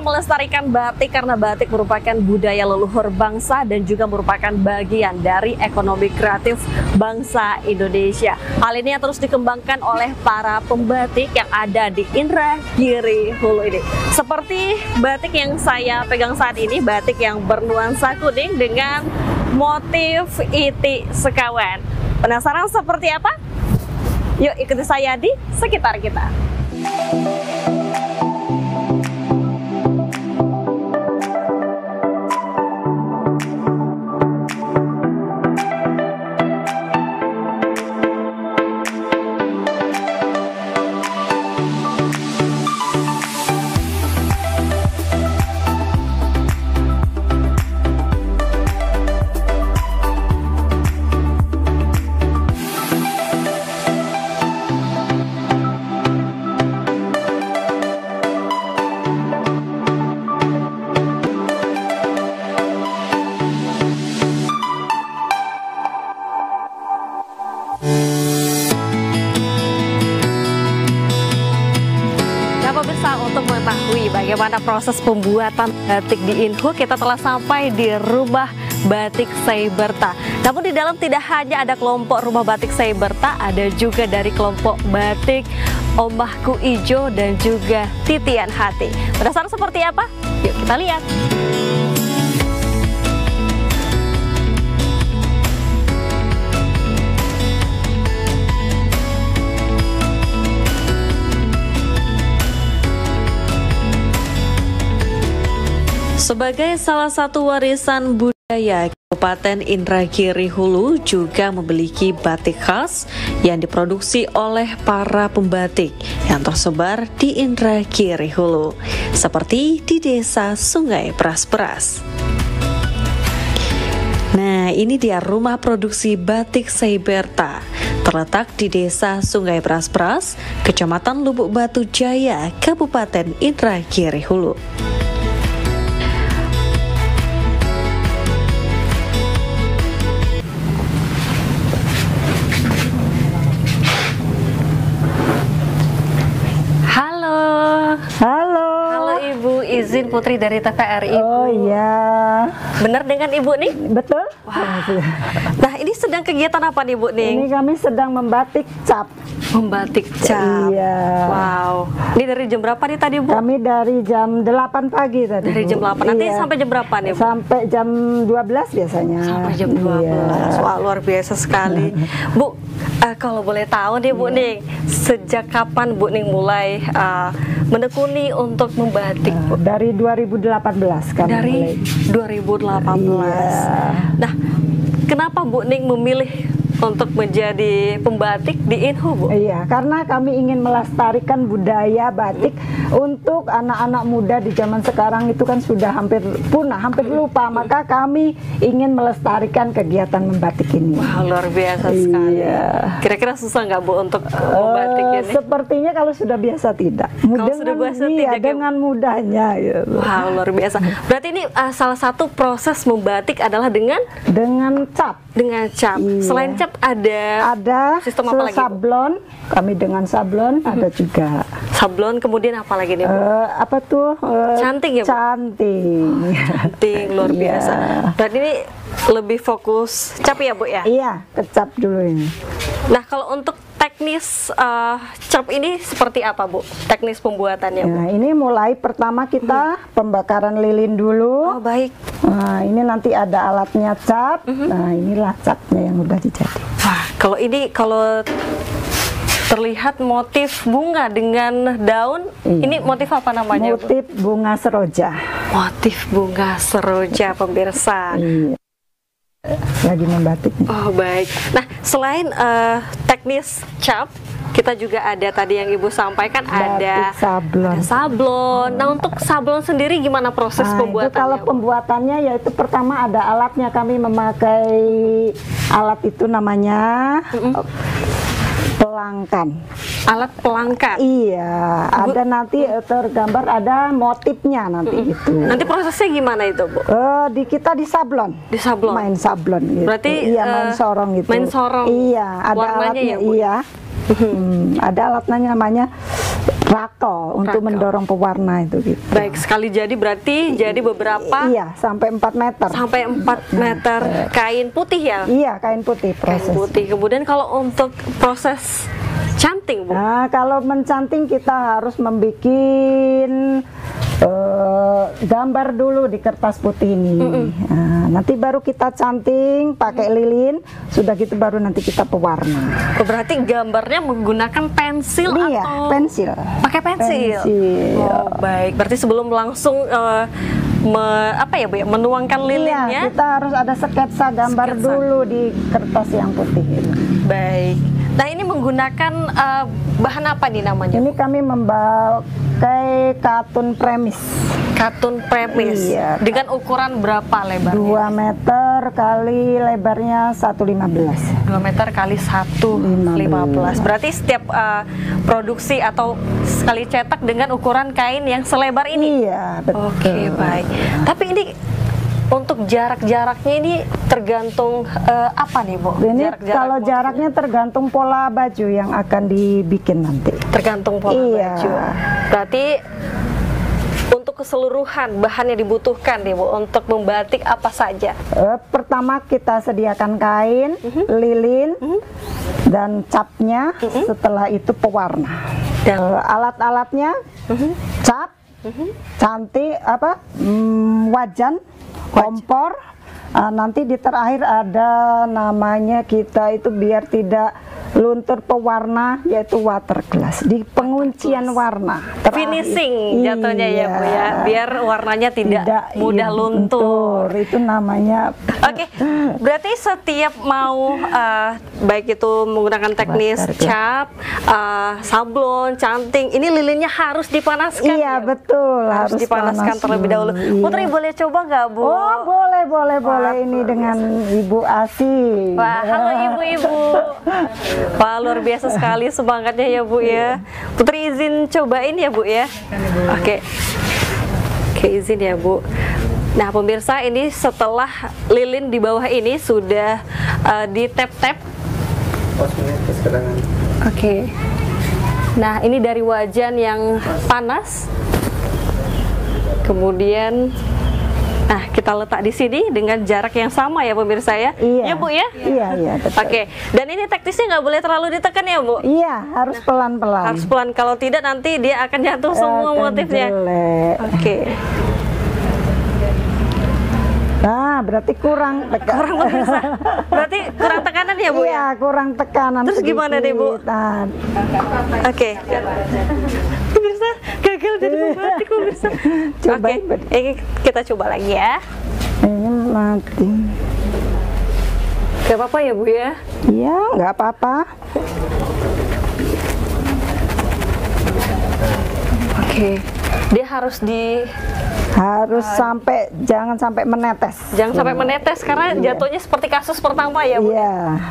melestarikan batik karena batik merupakan budaya leluhur bangsa dan juga merupakan bagian dari ekonomi kreatif bangsa Indonesia. Hal ini yang terus dikembangkan oleh para pembatik yang ada di Indragiri Hulu ini. Seperti batik yang saya pegang saat ini, batik yang bernuansa kuning dengan motif itik sekawan. Penasaran seperti apa? Yuk ikuti saya di sekitar kita. Untuk mengetahui bagaimana proses pembuatan batik di Inhu, kita telah sampai di rumah batik Seiberta. Namun di dalam tidak hanya ada kelompok rumah batik Seiberta, ada juga dari kelompok batik Ombahku Ijo dan juga Titian Hati. Penasaran seperti apa? Yuk kita lihat. Sebagai salah satu warisan budaya, Kabupaten Indragiri Hulu juga memiliki batik khas yang diproduksi oleh para pembatik yang tersebar di Indragiri Hulu, seperti di Desa Sungai Pras-Pras. Nah, ini dia rumah produksi batik Seiberta, terletak di Desa Sungai Pras-Pras, Kecamatan Lubuk Batu Jaya, Kabupaten Indragiri Hulu. Izin Putri dari TVRI. Oh iya. Benar dengan Ibu nih? Betul. Wah. Nah ini sedang kegiatan apa nih Bu nih? Ini kami sedang membatik cap. Membatik cap. Iya. Wow. Ini dari jam berapa nih tadi Bu? Kami dari jam 8 pagi tadi. Dari jam 8. Nanti iya. Sampai jam berapa nih Bu? Sampai jam 12 biasanya. Sampai jam 12. Iya. Wah luar biasa sekali. Bu, kalau boleh tahu nih Bu nih, sejak kapan Bu ning mulai menekuni untuk membatik Bu? Dari 2018 kan. Dari 2018. Iya. Nah, kenapa Bu Ning memilih untuk menjadi pembatik di Inhu Bu? Iya, karena kami ingin melestarikan budaya batik untuk anak-anak muda di zaman sekarang itu kan sudah hampir punah, hampir lupa. Maka kami ingin melestarikan kegiatan membatik ini. Wah, luar biasa sekali. Iya. Kira-kira susah nggak Bu untuk membatik ini? Sepertinya kalau sudah biasa tidak. Kalau sudah biasa tidak dengan mudahnya. Gitu. Wah, luar biasa. Berarti ini salah satu proses membatik adalah dengan cap. Dengan cap. Iya. Selain cap ada sistem apa lagi? Sablon. Kami dengan sablon ada juga. Sablon, kemudian apa lagi nih Bu? Apa tuh? Canting ya Bu? Canting. Luar biasa. Berarti ini lebih fokus cap ya Bu ya? Iya, kecap dulu ini. Nah kalau untuk teknis cap ini seperti apa Bu? Teknis pembuatannya Bu? Nah ini mulai pertama kita pembakaran lilin dulu. Oh baik. Nah ini nanti ada alatnya cap. Nah inilah capnya yang udah dijadi. Wah kalau ini terlihat motif bunga dengan daun. Iya. Ini motif apa namanya Bu? Motif bunga seroja. Motif bunga seroja pemirsa. Iya. Lagi membatik. Oh baik. Nah selain teknis cap, kita juga ada tadi yang Ibu sampaikan ada sablon. Nah untuk sablon sendiri gimana proses pembuatannya? Itu kalau pembuatannya yaitu pertama ada alatnya, kami memakai alat itu namanya pelangkan. Alat pelangkan. Iya, ada nanti tergambar ada motifnya nanti itu. Nanti prosesnya gimana itu Bu? Kita di sablon. Di sablon. Main sablon gitu. Berarti iya main sorong gitu. Main sorong. Iya, ada warnanya alatnya ya, Bu? Iya. Ada alatnya namanya rakel untuk Rakel. mendorong pewarna itu gitu. Baik, sekali jadi berarti jadi beberapa Iya, sampai 4 meter. sampai 4 meter kain putih ya? Iya, kain putih Kain proses. putih. Kemudian kalau untuk proses canting, Bu? Nah, kalau mencanting kita harus membuat gambar dulu di kertas putih ini. Nah, nanti baru kita canting pakai lilin, sudah gitu baru nanti kita pewarna. Oh, berarti gambarnya menggunakan pensil Iya, atau pensil. pakai pensil? Pensil. Oh, baik. Berarti sebelum langsung apa ya, Bu, ya, menuangkan Iya, lilinnya? kita harus ada sketsa gambar Sketsa. dulu di kertas yang putih ini. Baik. Nah, ini menggunakan bahan apa nih namanya? Ini kami memakai katun premis. Katun premis. Iya. Dengan ukuran berapa lebarnya? 2 meter kali lebarnya 1,15. 2 meter kali 1,15. Berarti setiap produksi atau sekali cetak dengan ukuran kain yang selebar ini? Iya, betul. Oke, baik. Tapi ini untuk jarak-jaraknya ini tergantung apa nih, Bu? Ini Jarak-jarak kalau motifnya. jaraknya tergantung pola baju yang akan dibikin nanti. Tergantung pola Iya. baju. Berarti untuk keseluruhan bahan yang dibutuhkan nih, Bu, untuk membatik apa saja? Pertama kita sediakan kain, lilin, dan capnya. Setelah itu pewarna. Dan Alat-alatnya cap, cantik wajan, kompor. Nanti di terakhir ada namanya kita itu biar tidak luntur pewarna, yaitu water glass di penguncian warna terakhir. finishing jatuhnya ya, Bu, ya, Iya. biar warnanya tidak mudah iya, luntur. itu namanya. Oke, berarti setiap mau baik itu menggunakan teknis Water glass. cap, sablon, canting, ini lilinnya harus dipanaskan. Iya, ya? betul, Harus dipanaskan panas terlebih dahulu. dulu, Putri iya. boleh coba nggak, Bu? Oh, boleh ini dengan Ibu Asi. Wah, halo ibu-ibu. Wah, luar biasa sekali semangatnya ya, Bu, ya. Putri izin cobain ya, Bu, ya. Oke. Oke, izin ya, Bu. Nah, pemirsa, ini setelah lilin di bawah ini sudah di-tap-tap. Oke. Nah, ini dari wajan yang panas. Kemudian nah, kita letak di sini dengan jarak yang sama ya, pemirsa ya. Iya. Ya, Bu, ya? Iya, betul. Oke, dan ini teknisnya nggak boleh terlalu ditekan ya, Bu? Iya, harus pelan-pelan. Harus pelan, kalau tidak nanti dia akan jatuh semua Akan motifnya. jelek. Oke, Nah, berarti kurang tekan. kurang pemirsa. Berarti kurang tekanan ya, Bu, ya? Iya, kurang tekanan. Terus gimana deh, Bu? sedikit. Nah, Oke. Pemirsa, gagal jadi pembatik, pemirsa. Cobain, Oke, Bu. ini kita coba lagi ya. ini mati. Gak apa-apa ya, Bu, ya? Iya, nggak apa-apa. Oke. Dia harus Harus jangan sampai menetes. jangan sampai menetes karena jatuhnya seperti kasus pertama ya, Bu. Iya.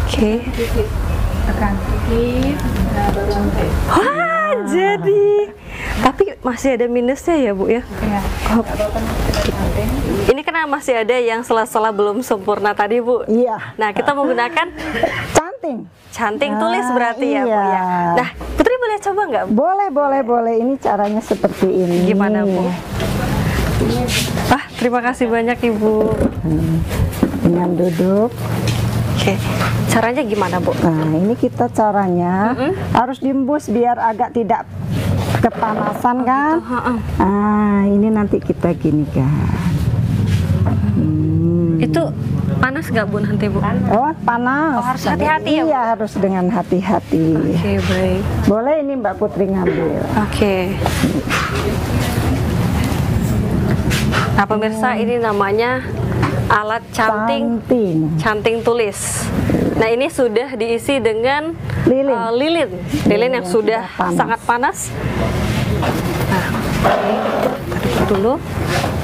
Oke. Wah, jadi. Tapi masih ada minusnya ya, Bu, ya? Oh. Ini karena masih ada yang sela-sela belum sempurna tadi, Bu. Iya. Nah, kita menggunakan Canting. canting tulis berarti ya, Bu, ya. Iya. Nah, Putri boleh coba nggak, Bu? Boleh. Ini caranya seperti ini. Gimana, Bu? Terima kasih banyak, Ibu. Dengan duduk. Oke. Caranya gimana, Bu? Nah, ini kita caranya harus diembus biar agak tidak kepanasan kan. Nah, ini nanti kita gini kan. Itu panas nggak, Bu, nanti, Bu? Oh, panas. Oh, harus hati-hati ya, Bu? Iya, harus dengan hati-hati. Oke, baik. Boleh ini Mbak Putri ngambil. Oke. Nah, pemirsa, ini namanya alat canting tulis. Nah, ini sudah diisi dengan lilin yang sudah panas. sangat panas. Nah, ini dulu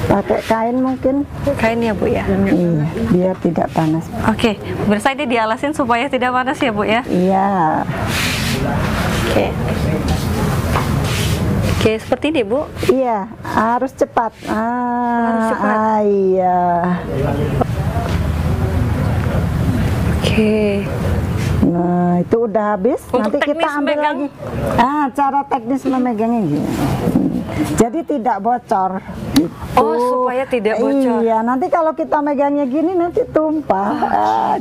Pakai kain mungkin. kain ya, Bu, ya. Iya, biar tidak panas. Oke, pemirsa, ini dialasin supaya tidak panas ya, Bu, ya. Iya. Oke. Oke, seperti ini, Bu. Iya, harus cepat. Harus cepat. Iya. Oke. Nah, itu udah habis. Untuk Nanti kita teknis ambil megang? lagi. Cara teknis memegangnya gini. Jadi tidak bocor. Gitu. Oh, supaya tidak bocor. Iya, nanti kalau kita megangnya gini nanti tumpah.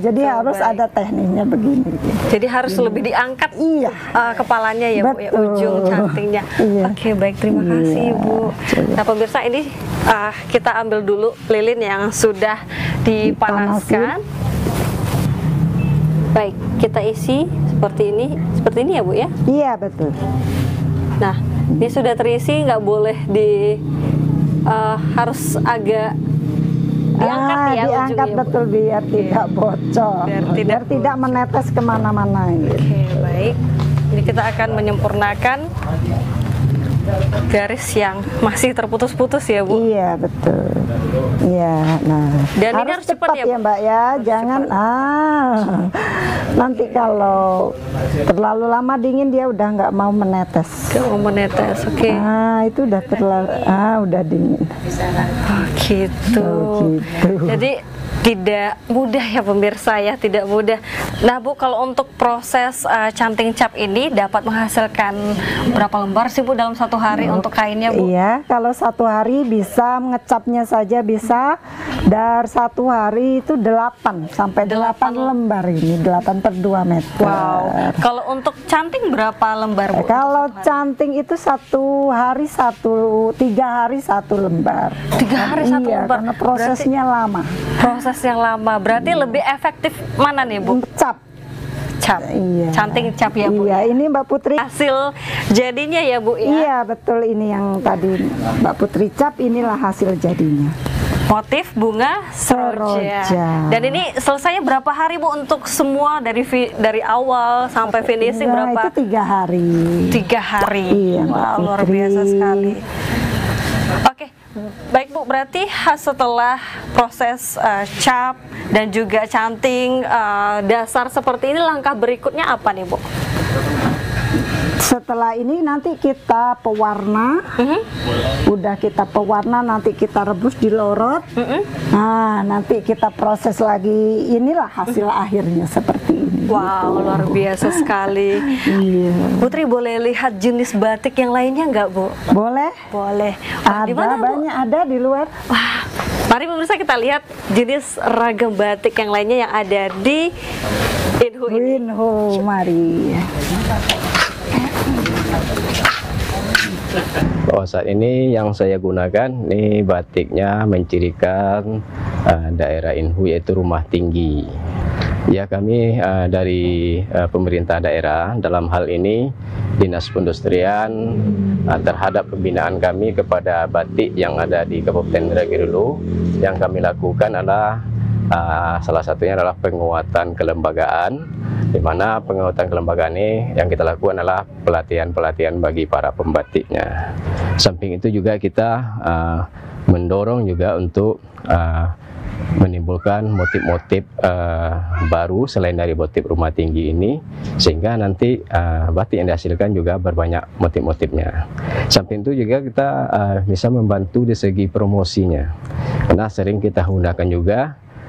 Jadi harus baik. ada tekniknya begini. Jadi harus lebih diangkat Iya. kepalanya ya Bu, ya, Betul. ujung cantingnya. Iya. Oke, baik, terima kasih Iya. Bu. Nah pemirsa, ini kita ambil dulu lilin yang sudah dipanaskan. Baik, kita isi seperti ini ya Bu ya. Iya, betul. Nah, ini sudah terisi, nggak boleh harus agak diangkat ya diangkat ujungnya, Bu. betul biar tidak bocor, Biar tidak menetes kemana-mana. Gitu. Oke, baik. Ini kita akan menyempurnakan garis yang masih terputus-putus ya Bu. Iya, betul. Iya, nah. Dan ini harus cepat ya, Bu? Mbak ya, jangan nanti kalau terlalu lama dingin dia udah nggak mau menetes. Mau menetes, oke. Itu udah terlalu udah dingin. Gitu. Oh, gitu. Jadi tidak mudah ya pemirsa ya, tidak mudah. Nah Bu, kalau untuk proses canting cap ini dapat menghasilkan berapa lembar sih Bu dalam satu hari untuk kainnya Bu? Iya, kalau satu hari bisa ngecapnya saja bisa dari satu hari itu 8 sampai 8 lembar ini, 8 per 2 meter. Wow. Kalau untuk canting berapa lembar Bu? Kalau canting itu 1 hari 3 hari 1 lembar. 3 hari 1 Iya, lembar. karena prosesnya lama. Proses yang lama. Berarti lebih efektif mana nih Bu? Cap. Cap. Iya. Canting cap ya Bu. Iya, ini Mbak Putri. Hasil jadinya ya Bu ya. Iya, betul, ini yang tadi Mbak Putri cap, inilah hasil jadinya. Motif bunga seroja. Seroja. Dan ini selesainya berapa hari Bu untuk semua dari awal sampai finishing Nah, berapa? itu 3 hari. 3 hari. Iya, Mbak Wah, luar Putri. biasa sekali. Oke, baik Bu, berarti setelah proses cap dan juga canting dasar seperti ini, langkah berikutnya apa nih Bu? Setelah ini nanti kita pewarna. Udah kita pewarna, nanti kita rebus di lorot. Nah, nanti kita proses lagi. Inilah hasil akhirnya seperti ini. Wow, luar biasa sekali. Iya. Putri boleh lihat jenis batik yang lainnya nggak Bu? Boleh? Boleh. Wah, Ada di mana, Bu? banyak, ada di luar. Wah, mari pemirsa kita lihat jenis ragam batik yang lainnya yang ada di Inhu ini. Winho, mari. Saat ini yang saya gunakan ini batiknya mencirikan daerah Inhu, yaitu rumah tinggi. Ya, kami dari pemerintah daerah dalam hal ini Dinas Perindustrian terhadap pembinaan kami kepada batik yang ada di Kabupaten Indragiri, yang kami lakukan adalah salah satunya adalah penguatan kelembagaan, di mana penguatan kelembagaan ini yang kita lakukan adalah pelatihan-pelatihan bagi para pembatiknya. Samping itu juga kita mendorong juga untuk menimbulkan motif-motif baru selain dari motif rumah tinggi ini, sehingga nanti batik yang dihasilkan juga berbanyak motif-motifnya. Samping itu juga kita bisa membantu di segi promosinya, karena sering kita gunakan juga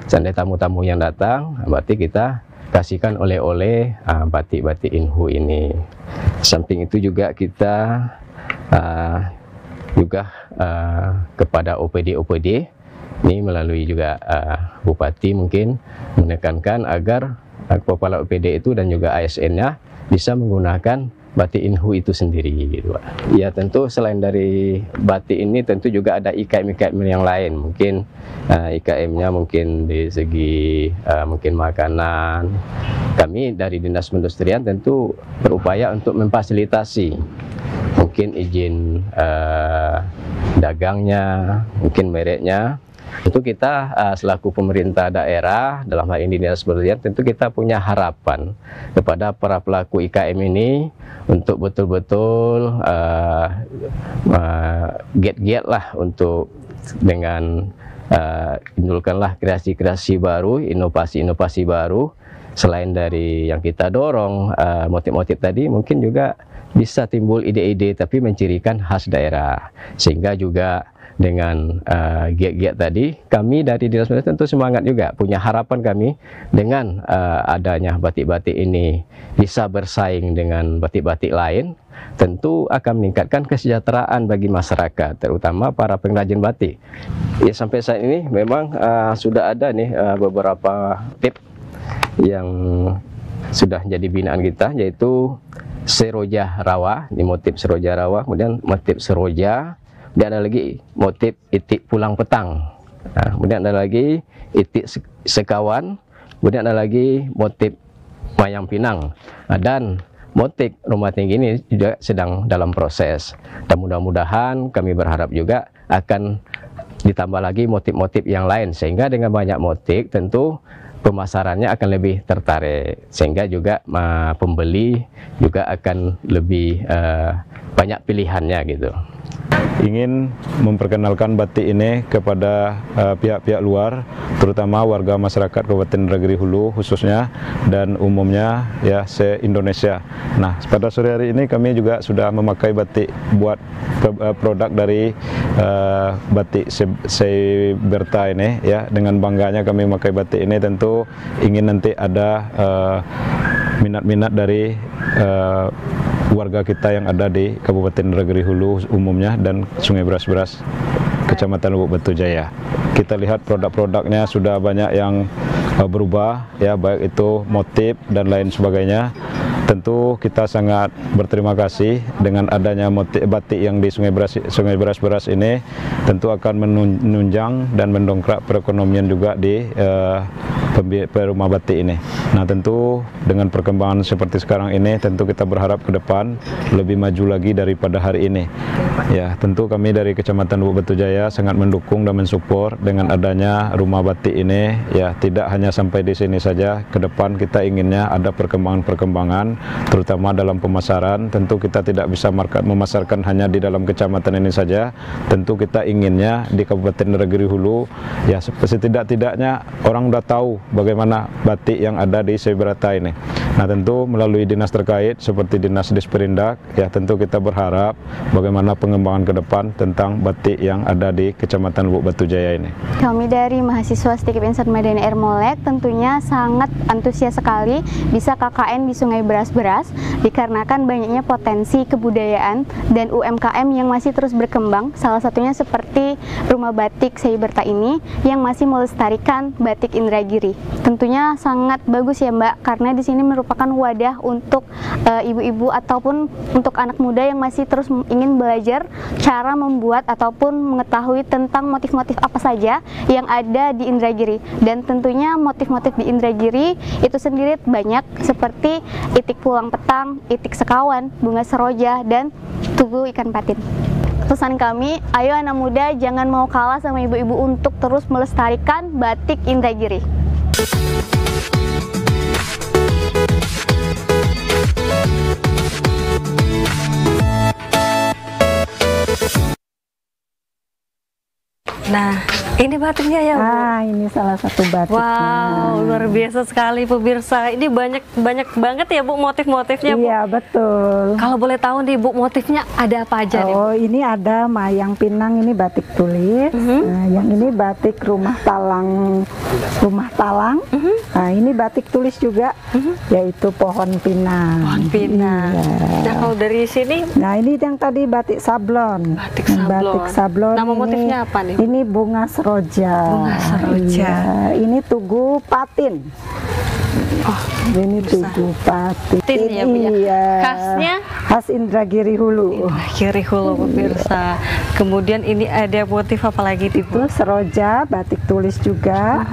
seandainya tamu-tamu yang datang, berarti kita kasihkan oleh-oleh batik-batik Inhu ini. Samping itu juga kita juga kepada OPD-OPD ini melalui juga Bupati mungkin menekankan agar kepala OPD itu dan juga ASN-nya bisa menggunakan batik Inhu itu sendiri gitu, Pak. Ya, tentu selain dari batik ini tentu juga ada IKM-IKM yang lain, mungkin IKM-nya mungkin di segi mungkin makanan. Kami dari Dinas Perindustrian tentu berupaya untuk memfasilitasi mungkin izin dagangnya, mungkin mereknya. Tentu kita selaku pemerintah daerah dalam hal ini Dinas Perindustrian, tentu kita punya harapan kepada para pelaku IKM ini untuk betul-betul giat-giat lah untuk dengan timbulkanlah kreasi-kreasi baru, inovasi-inovasi baru. Selain dari yang kita dorong motif-motif tadi, mungkin juga bisa timbul ide-ide tapi mencirikan khas daerah. Sehingga juga dengan giat-giat tadi, kami dari Dinas Pendidikan tentu semangat juga, punya harapan kami dengan adanya batik-batik ini bisa bersaing dengan batik-batik lain, tentu akan meningkatkan kesejahteraan bagi masyarakat, terutama para pengrajin batik. Ya, sampai saat ini memang sudah ada nih beberapa tips yang sudah jadi binaan kita, yaitu seroja rawa, ini motif seroja rawa, kemudian motif seroja. Kemudian ada lagi motif itik pulang petang. Nah, kemudian ada lagi itik sekawan. Kemudian ada lagi motif wayang pinang. Nah, dan motif rumah tinggi ini juga sedang dalam proses. Dan mudah-mudahan kami berharap juga akan ditambah lagi motif-motif yang lain. Sehingga dengan banyak motif tentu pemasarannya akan lebih tertarik. Sehingga juga pembeli juga akan lebih banyak pilihannya gitu. Ingin memperkenalkan batik ini kepada pihak-pihak luar, terutama warga masyarakat Kabupaten Indragiri Hulu khususnya dan umumnya ya se-Indonesia. Nah, pada sore hari ini kami juga sudah memakai batik buat produk dari batik Seiberta ini ya. Dengan bangganya kami memakai batik ini, tentu ingin nanti ada minat-minat dari warga kita yang ada di Kabupaten Indragiri Hulu umumnya dan Sungai Beras-Beras Kecamatan Lubuk Batu Jaya. Kita lihat produk-produknya sudah banyak yang berubah ya, baik itu motif dan lain sebagainya. Tentu kita sangat berterima kasih dengan adanya motif batik yang di Sungai Beras-Beras ini, tentu akan menunjang dan mendongkrak perekonomian juga di rumah batik ini. Nah, tentu dengan perkembangan seperti sekarang ini, tentu kita berharap ke depan lebih maju lagi daripada hari ini. Ya, tentu kami dari Kecamatan Lubuk Batu Jaya sangat mendukung dan mensupport dengan adanya rumah batik ini. Ya, tidak hanya sampai di sini saja. Ke depan kita inginnya ada perkembangan-perkembangan, terutama dalam pemasaran. Tentu kita tidak bisa memasarkan hanya di dalam kecamatan ini saja. Tentu kita inginnya di Kabupaten Indragiri Hulu, ya setidak-tidaknya orang udah tahu bagaimana batik yang ada di Seiberta ini. Nah, tentu melalui dinas terkait seperti Dinas Disperindak, ya tentu kita berharap bagaimana pengembangan ke depan tentang batik yang ada di Kecamatan Lubuk Batu Jaya ini. Kami dari mahasiswa Stikip Insert Madani Air Molek tentunya sangat antusias sekali bisa KKN di Sungai Beras-Beras, dikarenakan banyaknya potensi kebudayaan dan UMKM yang masih terus berkembang. Salah satunya seperti rumah batik Seiberta ini yang masih melestarikan batik Indragiri. Tentunya sangat bagus ya Mbak, karena di sini merupakan wadah untuk ibu-ibu ataupun untuk anak muda yang masih terus ingin belajar cara membuat ataupun mengetahui tentang motif-motif apa saja yang ada di Indragiri. Dan tentunya motif-motif di Indragiri itu sendiri banyak, seperti itik pulang petang, itik sekawan, bunga seroja, dan tugu ikan patin. Pesan kami, ayo anak muda jangan mau kalah sama ibu-ibu untuk terus melestarikan batik Indragiri. Nah, ini batiknya ya, Bu? Ini salah satu batiknya. Wow, luar biasa sekali pemirsa. Ini banyak banget ya, Bu, motif-motifnya, Bu? Iya, betul. Kalau boleh tahu nih, Bu, motifnya ada apa aja nih, Bu? Oh, ini ada Mayang Pinang, ini batik tulis. Nah, yang ini batik rumah talang. Nah, ini batik tulis juga, yaitu pohon pinang. Pohon pinang. Iya. Nah, kalau dari sini? Nah, ini yang tadi batik sablon. Batik sablon. Batik sablon. Nama motifnya apa nih? Ini bunga seroja. Bunga seroja. Iya. Ini tugu patin. Oh, ini tugu patin. Ya, Bu, ya? Iya. Khasnya? Khas Indragiri Hulu. Indragiri Hulu, pemirsa. Kemudian ini ada motif apa lagi, Bu? Itu seroja, batik tulis juga.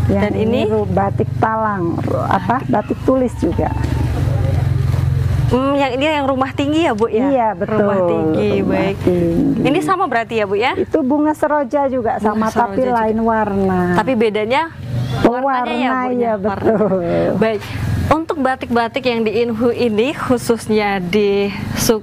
Yang Dan ini batik talang, batik tulis juga. Yang ini yang rumah tinggi ya, Bu, ya? Iya, betul. Rumah tinggi, baik. Tinggi. Ini sama berarti ya, Bu, ya? Itu bunga seroja juga, sama seroja tapi juga. lain warna. Tapi bedanya warnanya ya, Bu, ya, betul. Baik. Untuk batik-batik yang di Inhu ini, khususnya di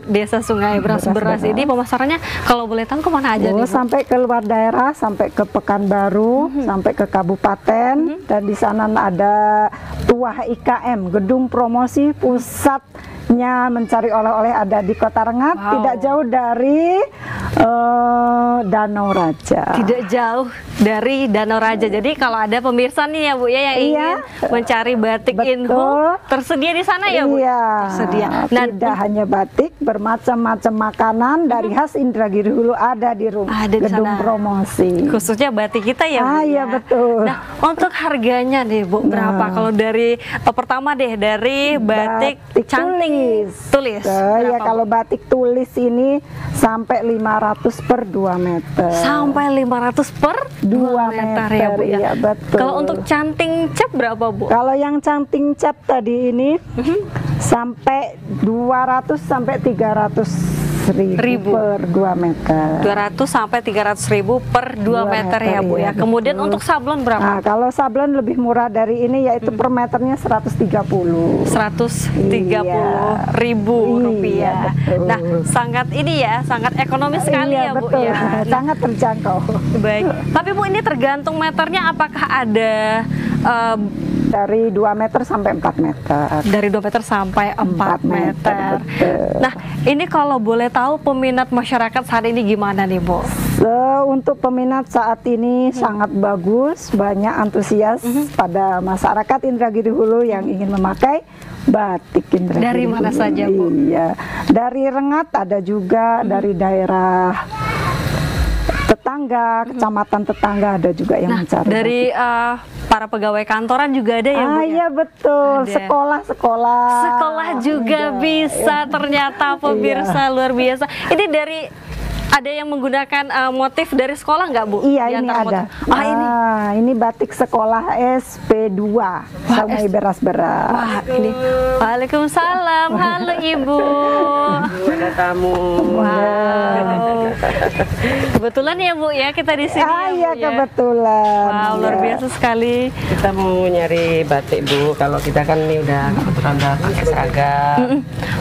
Desa Sungai Beras-Beras ini, pemasarannya kalau boleh tahu kemana aja nih, Bu? Sampai ke luar daerah, sampai ke Pekanbaru, sampai ke kabupaten, dan di sana ada Tuah IKM, Gedung Promosi Pusat tempatnya mencari oleh-oleh ada di Kota Rengat, Wow. tidak jauh dari Danau Raja. Tidak jauh dari Danau Raja. Jadi kalau ada pemirsa nih ya Bu ya yang Iya. ingin mencari batik Betul. Inhu, tersedia di sana ya Bu? Iya, Tersedia. Nah, tidak hanya batik, bermacam-macam makanan dari khas Indragiri Hulu ada di Ada di gedung sana. promosi. khususnya batik kita ya Bu. Iya, ya? betul. Nah, untuk harganya nih Bu, berapa? Nah. Kalau dari pertama deh dari batik, canting tulis. Ya, berapa, kalau Bu? batik tulis ini sampai 500 per 2 meter. Sampai 500 per 2 meter ya Bu ya. Iya, betul. Kalau untuk canting cap berapa Bu? Kalau yang canting cap tadi ini sampai 200 sampai 300 ribu per 2 meter. 200 sampai 300 ribu per 2 meter ya Bu ya. iya, Kemudian betul. untuk sablon berapa? Nah, kalau sablon lebih murah dari ini yaitu per meternya 130. 130 ribu Iya, rupiah. betul. Nah, sangat ini ya, sangat ekonomis sekali Iya, ya Bu betul. ya. Nah, Sangat terjangkau. baik. Tapi Bu ini tergantung meternya, apakah ada Dari 2 meter sampai 4 meter. dari 2 meter sampai 4 meter. betul. Nah, ini kalau boleh tahu peminat masyarakat saat ini gimana nih Bu? Untuk peminat saat ini sangat bagus, banyak antusias pada masyarakat Indragiri Hulu yang ingin memakai batik Indragiri Dari mana Hulu. saja, Bu? Iya, dari Rengat ada juga, dari daerah tetangga, kecamatan tetangga ada juga yang Nah, mencari. dari para pegawai kantoran juga ada ya Bu? ya? Iya betul, Ada. sekolah-sekolah. Sekolah juga Iya, bisa ternyata pemirsa luar biasa. Ini dari ada yang menggunakan motif dari sekolah nggak Bu? Iya, Di ini antara ada. motif. Ah, ini. Ini batik sekolah SP2 Sungai Beras-Beras. Wah, ini. Waalaikumsalam. Halo Ibu. Ada tamu. Wow. Kebetulan ya Bu ya kita di sini. Ah, ya, iya, Bu, ya. kebetulan. Wow, luar Iya. biasa sekali. Kita mau nyari batik Bu. Kalau kita kan ini udah kebetulan udah pakai seragam.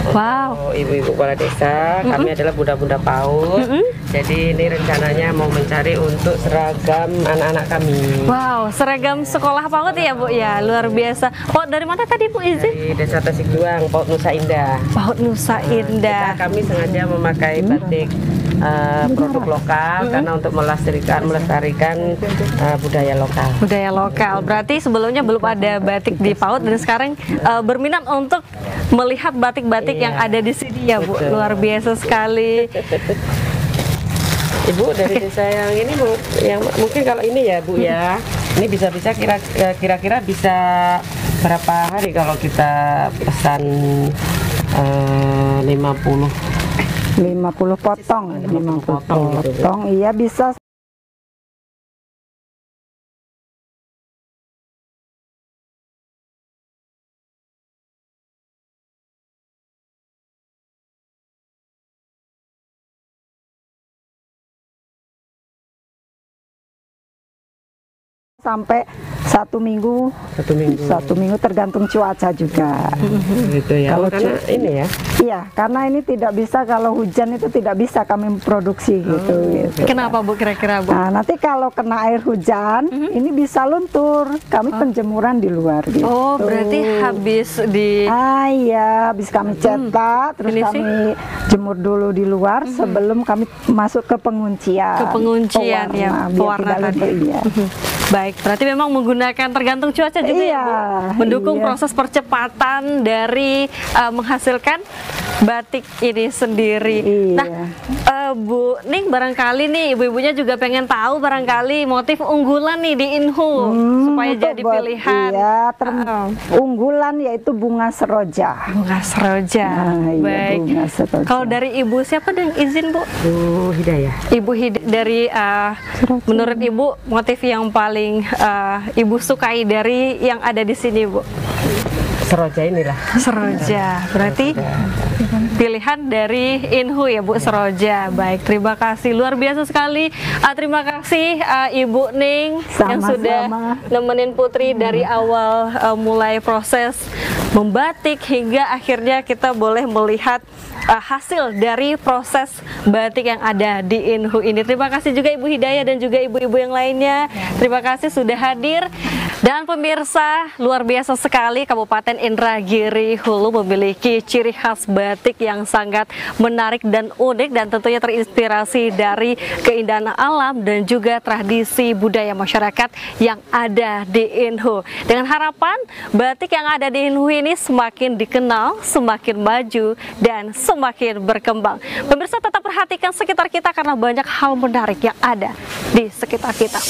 Wow. Oh, ibu-ibu kepala desa, kami adalah bunda-bunda PAUD. Jadi ini rencananya mau mencari untuk seragam anak-anak kami. Wow, seragam sekolah PAUD ya Bu ya, luar biasa. PAUD dari mana tadi Bu izin? Di Desa Tasikjuang, PAUD Nusa Indah. PAUD Nusa Indah. Kami sengaja memakai batik produk lokal karena untuk melestarikan budaya lokal. Budaya lokal. Berarti sebelumnya belum ada batik di PAUD dan sekarang berminat untuk melihat batik-batik yang ada di sini ya Bu. Betul. Luar biasa sekali. Ibu dari desa yang ini Bu, yang mungkin kalau ini ya Bu ya, ini bisa-bisa kira-kira bisa berapa hari kalau kita pesan 50 50 potong, 50 potong gitu, Bu. potong, iya bisa. Sampai 1 minggu, 1 minggu. 1 minggu tergantung cuaca juga. Gitu ya. Kalau Karena ini ya. Iya, karena ini tidak bisa kalau hujan itu tidak bisa kami produksi gitu. Kenapa Bu kira-kira Bu? Nah, nanti kalau kena air hujan, ini bisa luntur. Kami penjemuran di luar gitu. Oh, berarti habis di Ah iya, habis kami cetak, terus Finishing? kami jemur dulu di luar sebelum kami masuk ke penguncian. Ke penguncian, ya, biar pewarna tidak tadi. luntur, iya. Baik, berarti memang menggunakan tergantung cuaca juga ya Iya, Bu? Mendukung iya. proses percepatan dari menghasilkan batik ini sendiri. Iya. Nah, Bu Ning barangkali nih ibu-ibunya juga pengen tahu barangkali motif unggulan nih di Inhu supaya untuk jadi buat- pilihan. Iya, Ah. unggulan yaitu bunga seroja. Bunga seroja. Nah, iya, Baik. bunga seroja. Kalau dari ibu siapa yang izin Bu? Bu Hidayah. Ibu dari menurut Ibu motif yang paling Ibu sukai dari yang ada di sini Bu? Seroja inilah. Seroja. Berarti pilihan dari Inhu ya Bu Seroja. Baik, terima kasih luar biasa sekali. Terima kasih Ibu Ning yang Sama-sama. sudah nemenin Putri dari awal mulai proses membatik hingga akhirnya kita boleh melihat hasil dari proses batik yang ada di Inhu ini. Terima kasih juga Ibu Hidayah dan juga ibu-ibu yang lainnya. Terima kasih sudah hadir. Dan pemirsa, luar biasa sekali Kabupaten Indragiri Hulu memiliki ciri khas batik yang sangat menarik dan unik, dan tentunya terinspirasi dari keindahan alam dan juga tradisi budaya masyarakat yang ada di Inhu. Dengan harapan batik yang ada di Inhu ini semakin dikenal, semakin maju, dan semakin berkembang. Pemirsa, tetap perhatikan sekitar kita karena banyak hal menarik yang ada di sekitar kita.